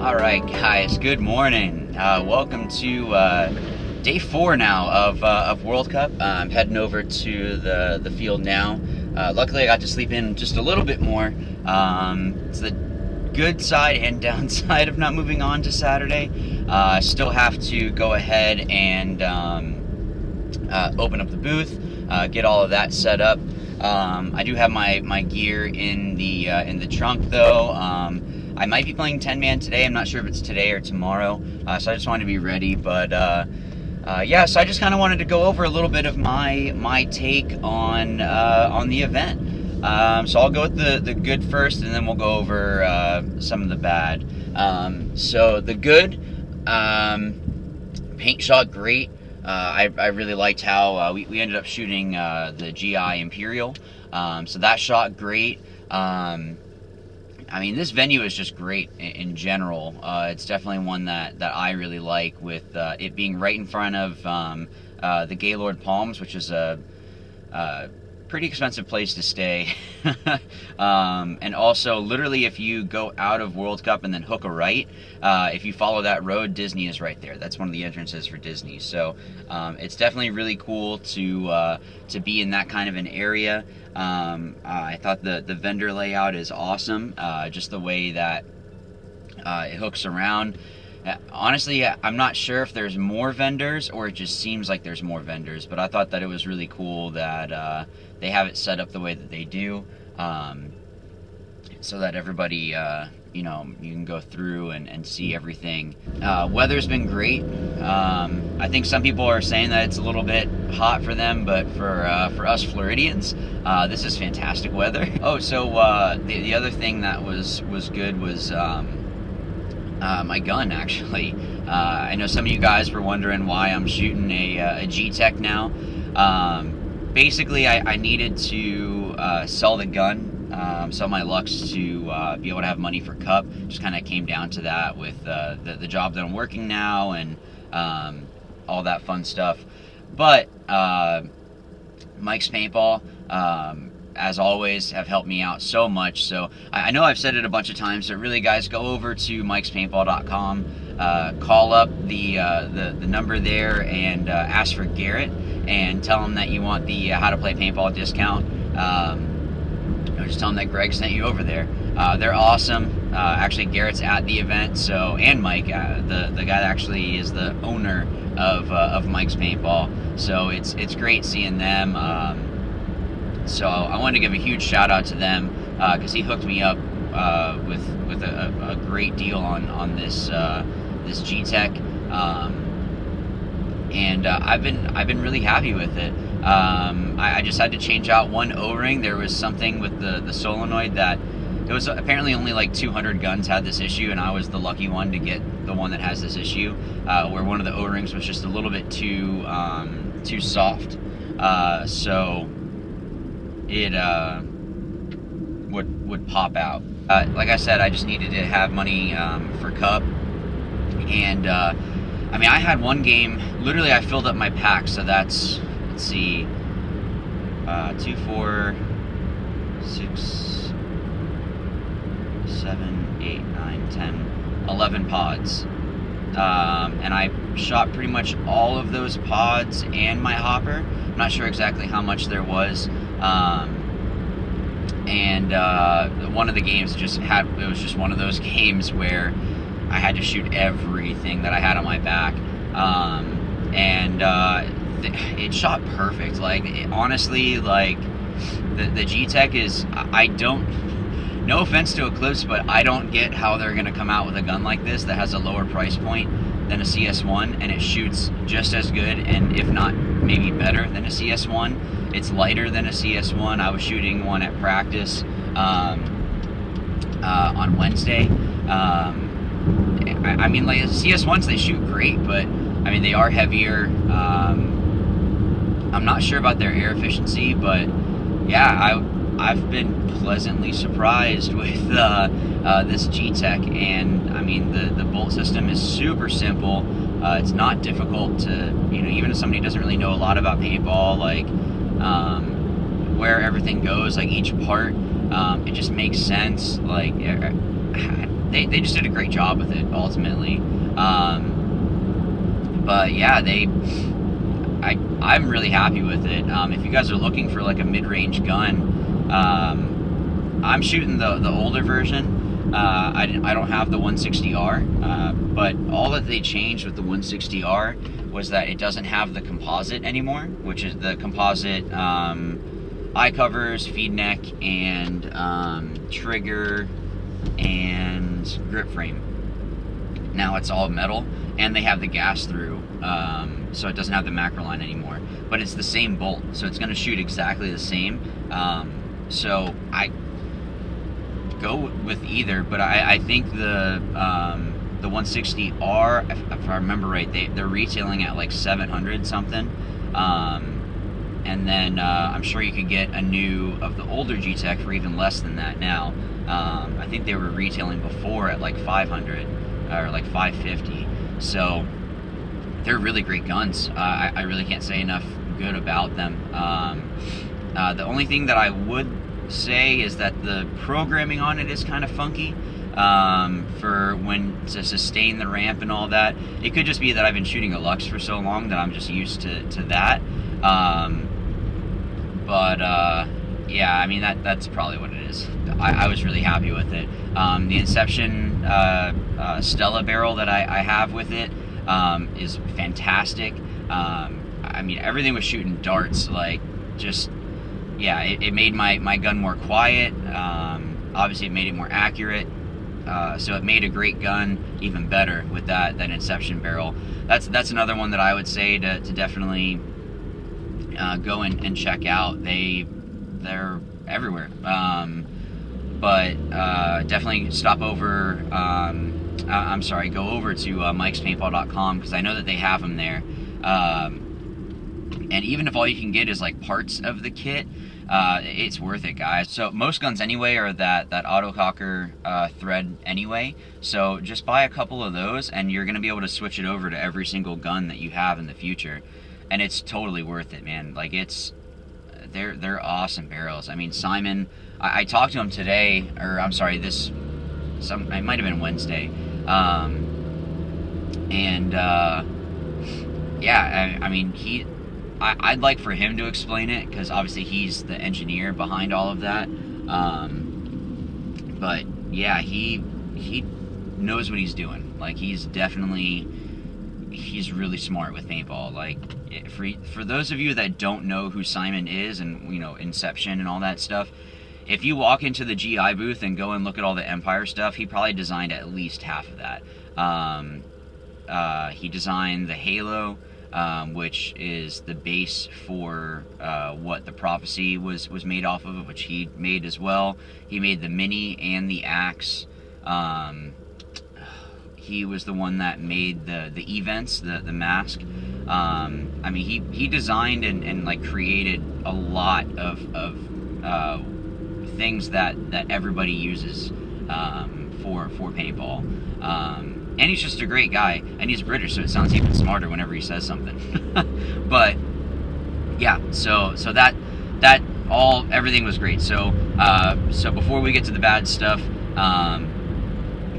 All right, guys. Good morning. Welcome to day 4 now of World Cup. I'm heading over to the field now. Luckily, I got to sleep in just a little bit more. It's the good side and downside of not moving on to Saturday. Still have to go ahead and open up the booth, get all of that set up. I do have my gear in the trunk though. I might be playing 10-man today. I'm not sure if it's today or tomorrow, so I just wanted to be ready. But yeah, so I just kind of wanted to go over a little bit of my take on the event. So I'll go with the good first, and then we'll go over some of the bad. So the good, paint shot great. I really liked how we ended up shooting the GI Imperial, so that shot great. I mean, this venue is just great in general. It's definitely one that I really like, with it being right in front of the Gaylord Palms, which is a pretty expensive place to stay. And also, literally, if you go out of World Cup and then hook a right, if you follow that road, Disney is right there. That's one of the entrances for Disney. So it's definitely really cool to be in that kind of an area. I thought the vendor layout is awesome, just the way that it hooks around. Honestly, I'm not sure if there's more vendors or it just seems like there's more vendors, but I thought that it was really cool that they have it set up the way that they do, so that everybody, you know, you can go through and see everything. Weather's been great. I think some people are saying that it's a little bit hot for them, but for us Floridians, this is fantastic weather. Oh, so the other thing that was good was my gun, actually. I know some of you guys were wondering why I'm shooting a G-Tech now. Basically, I needed to sell the gun, sell my Lux to be able to have money for Cup. Just kind of came down to that with the job that I'm working now and all that fun stuff. But Mike's Paintball, as always, have helped me out so much. So I know I've said it a bunch of times, but really, guys, go over to mikespaintball.com, call up the number there, and ask for Garrett, and tell him that you want the How to Play Paintball discount. Or just tell them that Greg sent you over there. They're awesome. Actually, Garrett's at the event, so, and Mike, the guy that actually is the owner of Mike's Paintball. So it's great seeing them. So I wanted to give a huge shout out to them, because he hooked me up with a great deal on this G-Tech, and I've been really happy with it. I just had to change out one O-ring. There was something with the solenoid that it was apparently only like 200 guns had this issue, and I was the lucky one to get the one that has this issue, where one of the O-rings was just a little bit too soft. So it would pop out. Like I said, I just needed to have money for Cup, and I mean, I had one game, literally I filled up my pack, so that's, let's see, 2, 4, 6, 7, 8, 9, 10, 11 pods. And I shot pretty much all of those pods and my hopper. I'm not sure exactly how much there was. And one of the games it was just one of those games where I had to shoot everything that I had on my back. It shot perfect. Like, honestly, like, the G-Tech is, no offense to Eclipse, but I don't get how they're going to come out with a gun like this that has a lower price point than a CS1, and it shoots just as good, and if not maybe better than a CS1. It's lighter than a CS1. I was shooting one at practice on Wednesday. I mean, like, CS1s, they shoot great, but I mean, they are heavier. I'm not sure about their air efficiency, but yeah, I've been pleasantly surprised with this G-Tech, and I mean, the bolt system is super simple. It's not difficult to, you know, even if somebody doesn't really know a lot about paintball, like where everything goes, like each part, it just makes sense. Like, they just did a great job with it ultimately. But yeah, I'm really happy with it. If you guys are looking for like a mid-range gun, I'm shooting the older version. I don't have the 160R, but all that they changed with the 160R was that it doesn't have the composite anymore, which is the composite eye covers, feed neck, and trigger and grip frame. Now it's all metal, and they have the gas through, so it doesn't have the macroline anymore. But it's the same bolt, so it's going to shoot exactly the same. So I go with either, but I think the 160R, if I remember right, they're retailing at like 700 something. And then I'm sure you could get a new of the older G-Tech for even less than that now. I think they were retailing before at like 500 or like 550. So they're really great guns. I really can't say enough good about them. The only thing that I would say is that the programming on it is kind of funky. For when to sustain the ramp and all that. It could just be that I've been shooting a Lux for so long that I'm just used to that. Yeah, I mean that's probably what it is. I was really happy with it. The Inception Stella barrel that I have with it is fantastic. I mean, everything was shooting darts, like just, yeah, it made my gun more quiet. Obviously it made it more accurate. So it made a great gun even better with that Inception barrel. That's another one that I would say to definitely go and check out. They're everywhere. Definitely stop over. I'm sorry, go over to mikespaintball.com, because I know that they have them there. And even if all you can get is like parts of the kit, it's worth it, guys. So most guns anyway are that autococker thread anyway. So just buy a couple of those, and you're gonna be able to switch it over to every single gun that you have in the future, and it's totally worth it, man. Like they're awesome barrels. I mean, Simon, I talked to him today, or I'm sorry, it might have been Wednesday, yeah, I mean, I'd like for him to explain it, because obviously he's the engineer behind all of that. But yeah, he knows what he's doing. Like he's really smart with paintball. Like for those of you that don't know who Simon is, and you know, Inception and all that stuff, if you walk into the GI booth and go and look at all the Empire stuff, he probably designed at least half of that. He designed the Halo, which is the base for what the Prophecy was made off of, which he made as well. He made the Mini and the Axe. He was the one that made the events, the mask. I mean, he designed and like created a lot of things that everybody uses for paintball. And he's just a great guy, and he's British, so it sounds even smarter whenever he says something. But yeah, so that everything was great. So before we get to the bad stuff,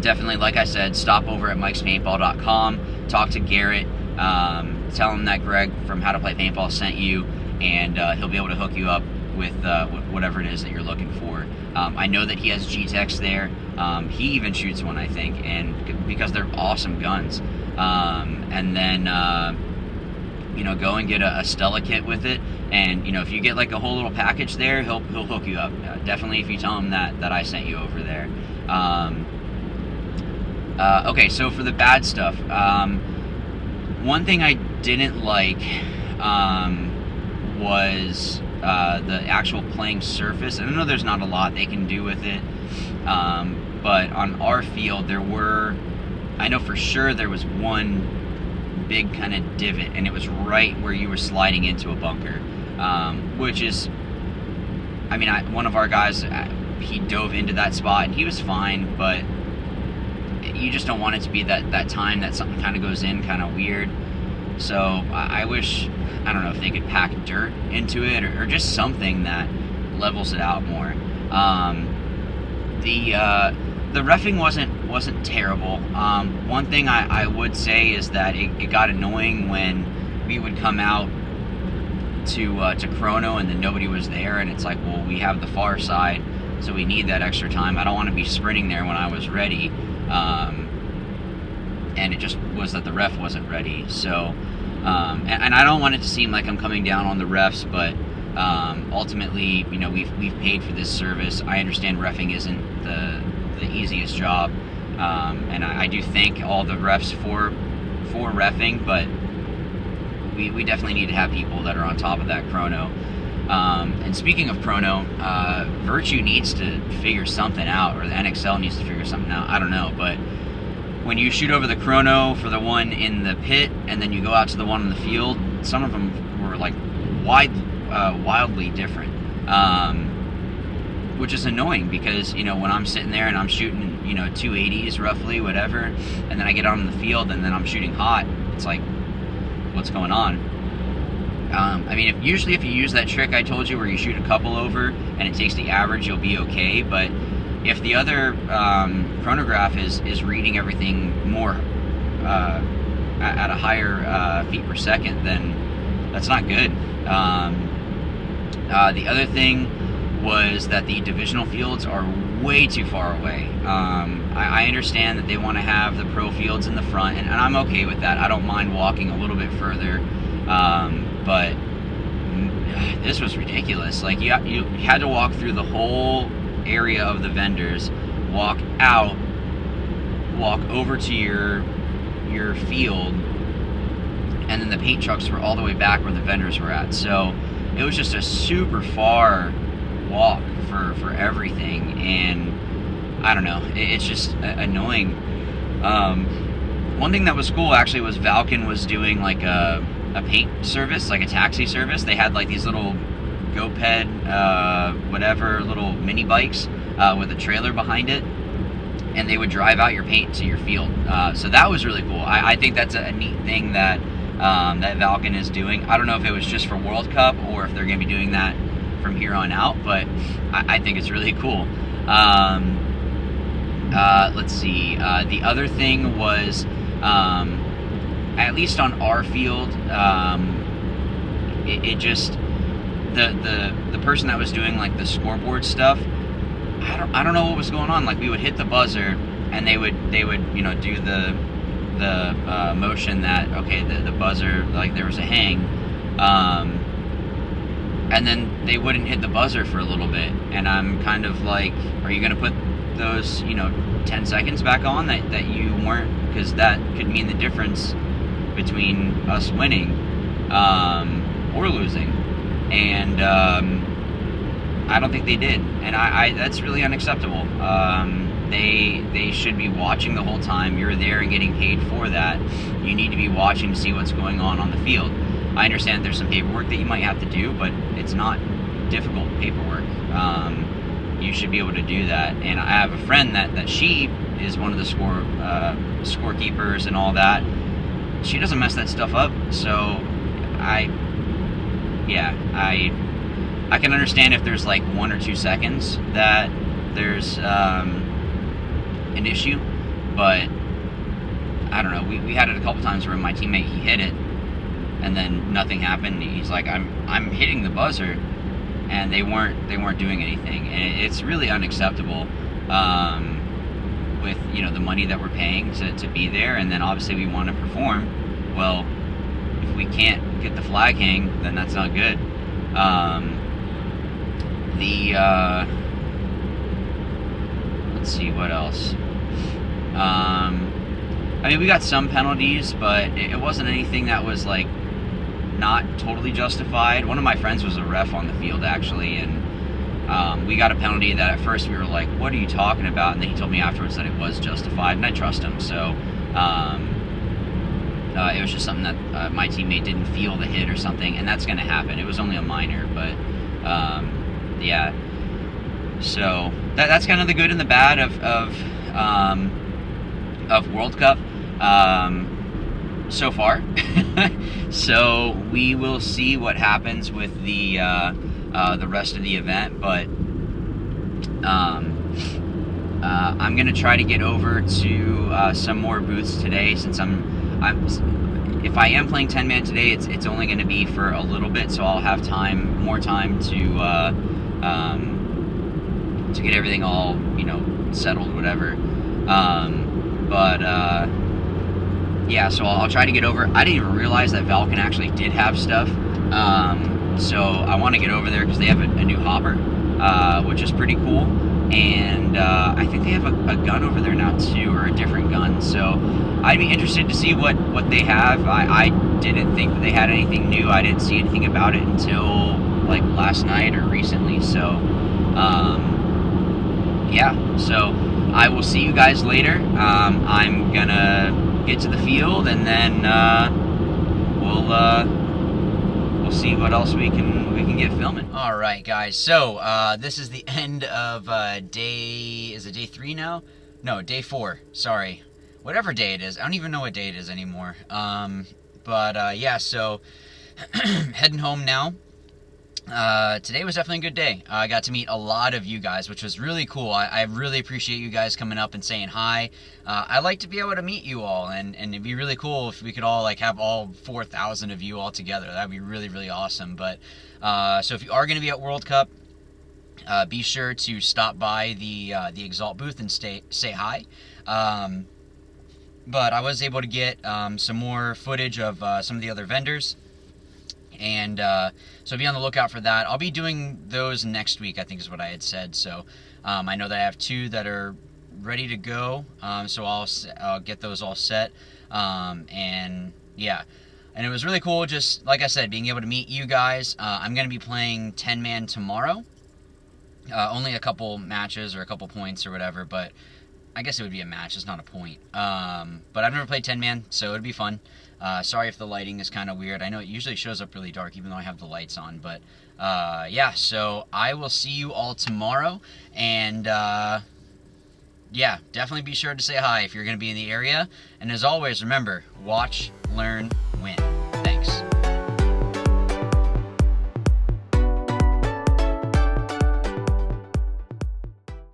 definitely, like I said, stop over at mikespaintball.com, talk to Garrett, tell him that Greg from How to Play Paintball sent you, and he'll be able to hook you up with whatever it is that you're looking for. I know that he has G-Techs there. He even shoots one, I think, and because they're awesome guns. And then you know, go and get a Stella kit with it, and you know, if you get like a whole little package there, he'll hook you up. Definitely, if you tell him that I sent you over there. Okay, so for the bad stuff, one thing I didn't like was the actual playing surface. And I know there's not a lot they can do with it, but on our field I know for sure there was one big kind of divot, and it was right where you were sliding into a bunker, which is, I mean, one of our guys, he dove into that spot and he was fine, but you just don't want it to be that time that something kind of goes in kind of weird. So I wish, I don't know if they could pack dirt into it, or just something that levels it out more. The the reffing wasn't terrible. One thing I would say is that it got annoying when we would come out to chrono and then nobody was there, and it's like, well, we have the far side, so we need that extra time. I don't want to be sprinting there when I was ready, and it just was that the ref wasn't ready. So, and I don't want it to seem like I'm coming down on the refs, but ultimately, you know, we've paid for this service. I understand reffing isn't the easiest job, and I do thank all the refs for reffing, but we definitely need to have people that are on top of that chrono. And speaking of chrono, Virtue needs to figure something out, or the NXL needs to figure something out. I don't know, but when you shoot over the chrono for the one in the pit, and then you go out to the one in the field, some of them were like wildly different, which is annoying because, you know, when I'm sitting there and I'm shooting, you know, 280s roughly, whatever, and then I get out in the field and then I'm shooting hot, it's like, what's going on? I mean, usually if you use that trick I told you where you shoot a couple over and it takes the average, you'll be okay. But if the other chronograph is reading everything more at a higher feet per second, then that's not good. The other thing was that the divisional fields are way too far away. I understand that they want to have the pro fields in the front, and I'm okay with that. I don't mind walking a little bit further, but this was ridiculous. Like, you had to walk through the whole area of the vendors, walk out, walk over to your field, and then the paint trucks were all the way back where the vendors were at. So it was just a super far walk for everything, and I don't know, it's just annoying. One thing that was cool actually was Valken was doing like a paint service, like a taxi service. They had like these little GoPed, whatever, little mini bikes with a trailer behind it, and they would drive out your paint to your field. So that was really cool. I think that's a neat thing that that Valken is doing. I don't know if it was just for World Cup or if they're going to be doing that from here on out, but I think it's really cool. Let's see. The other thing was, at least on our field, it just the person that was doing like the scoreboard stuff, I don't know what was going on. Like, we would hit the buzzer and they would you know, do the motion that, okay, the buzzer, like there was a hang, and then they wouldn't hit the buzzer for a little bit, and I'm kind of like, are you gonna put those, you know, 10 seconds back on that you weren't, because that could mean the difference between us winning or losing. And I don't think they did, and I that's really unacceptable. They should be watching the whole time. You're there and getting paid for that. You need to be watching to see what's going on the field. I understand there's some paperwork that you might have to do, but it's not difficult paperwork. You should be able to do that. And I have a friend that she is one of the scorekeepers and all that. She doesn't mess that stuff up, so I can understand if there's like 1 or 2 seconds that there's an issue, but I don't know. We had it a couple times where my teammate, he hit it, and then nothing happened. He's like, I'm hitting the buzzer, and they weren't doing anything, and it's really unacceptable. With, you know, the money that we're paying to be there, and then obviously we want to perform. Well, if we can't get the flag hang, then that's not good. Let's see, what else? I mean, we got some penalties, but it wasn't anything that was like not totally justified. One of my friends was a ref on the field actually, and we got a penalty that at first we were like, what are you talking about? And then he told me afterwards that it was justified, and I trust him. So it was just something that my teammate didn't feel the hit or something, and that's going to happen. It was only a minor, but yeah. So that's kind of the good and the bad of World Cup so far. So we will see what happens with the rest of the event, but I'm gonna try to get over to some more booths today, since if I am playing 10-man today, it's only going to be for a little bit, so I'll have more time to get everything all, settled, whatever. Yeah, so I'll try to get over. I didn't even realize that Valken actually did have stuff. So I want to get over there because they have a new hopper, which is pretty cool. And I think they have a gun over there now too, or a different gun. So I'd be interested to see what they have. I didn't think that they had anything new. I didn't see anything about it until like last night or recently. So yeah, so I will see you guys later. I'm gonna get to the field, and then we'll see what else we can get filming. All right, guys. So this is the end of day. Is it day 3 now? No, day 4. Sorry, whatever day it is. I don't even know what day it is anymore. Yeah. So heading home now. Today was definitely a good day. I got to meet a lot of you guys, which was really cool. I really appreciate you guys coming up and saying hi. I like to be able to meet you all, and it'd be really cool if we could all have all 4,000 of you all together. That'd be really, really awesome. But so if you are going to be at World Cup, be sure to stop by the Exalt booth and say hi. But I was able to get some more footage of some of the other vendors. And so be on the lookout for that. I'll be doing those next week, I think is what I had said. So I know that I have 2 that are ready to go. So I'll get those all set. And yeah, and it was really cool, just like I said, being able to meet you guys. I'm going to be playing 10-man tomorrow. Only a couple matches or a couple points or whatever, but I guess it would be a match. It's not a point. But I've never played 10-man, so it'd be fun. Sorry if the lighting is kind of weird. I know it usually shows up really dark, even though I have the lights on. But yeah, so I will see you all tomorrow. And yeah, definitely be sure to say hi if you're going to be in the area. And as always, remember, watch, learn,